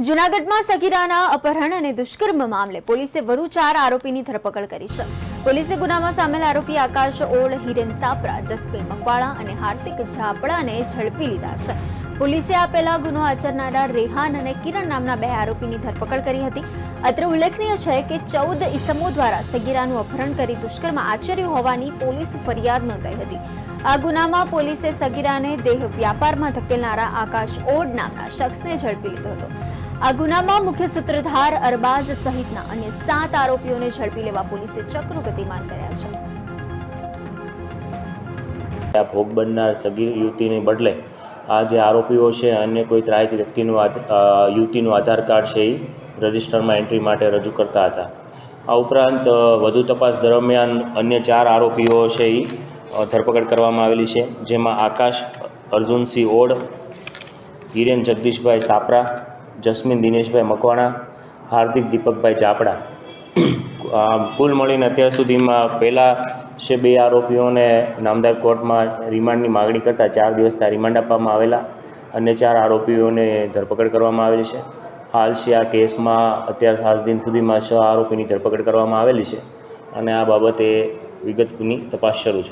જૂનાગઢમાં સગીરાના અપહરણ અને દુષ્કર્મ મામલે પોલીસે વધુ 4 આરોપીની ધરપકડ કરી છે। પોલીસે ગુનામાં સામેલ આરોપી આકાશ ઓડ, હિરેન સાપરા, જસબીર મકવાણા અને હાર્દિક ઝાપડાને ઝડપી લીધા છે। પોલીસે આ પહેલા ગુનો આચરનારા રેહાન અને કિરણ નામના 2 આરોપીની ધરપકડ કરી હતી। અત્રે ઉલ્લેખનીય છે કે 14 ઈસમો દ્વારા સગીરાનું અપહરણ કરી દુષ્કર્મ આચર્યું હોવાની પોલીસ ફરિયાદ નોંધાઈ હતી। આ ગુનામાં પોલીસે સગીરાને દેહ વ્યાપારમાં ધકેલનારા આકાશ ઓડ નામના શખ્સને ઝડપી લીધો હતો। આ ગુનામાં મુખ્ય સૂત્રધાર અરબાઝ સહિતના અન્ય 7 આરોપીઓને ઝડપી લેવા પોલીસે ચક્રો ગતિમાન કર્યા છે। ભોગ બનનાર સગીર યુવતીને બદલે આ જે આરોપીઓ છે અન્ય કોઈ ત્રાહિત વ્યક્તિનું યુવતીનું આધાર કાર્ડ છે એ રજિસ્ટરમાં એન્ટ્રી માટે રજૂ કરતા હતા। આ ઉપરાંત વધુ તપાસ દરમિયાન અન્ય 4 આરોપીઓ છે એ ધરપકડ કરવામાં આવેલી છે, જેમાં આકાશ અર્જુનસિંહ ઓડ, હિરેન જગદીશભાઈ સાપરા, જસ્મીન દિનેશભાઈ મકવાણા, હાર્દિક દીપકભાઈ ઝાપડા। કુલ મળીને અત્યાર સુધીમાં પહેલાં છે 2 આરોપીઓને નામદાર કોર્ટમાં રિમાન્ડની માગણી કરતાં 4 દિવસના રિમાન્ડ આપવામાં આવેલા। અન્ય 4 આરોપીઓને ધરપકડ કરવામાં આવેલી છે। હાલ છે આ કેસમાં અત્યાર આજ દિન સુધીમાં 6 આરોપીની ધરપકડ કરવામાં આવેલી છે અને આ બાબતે વિગતની તપાસ શરૂ છે।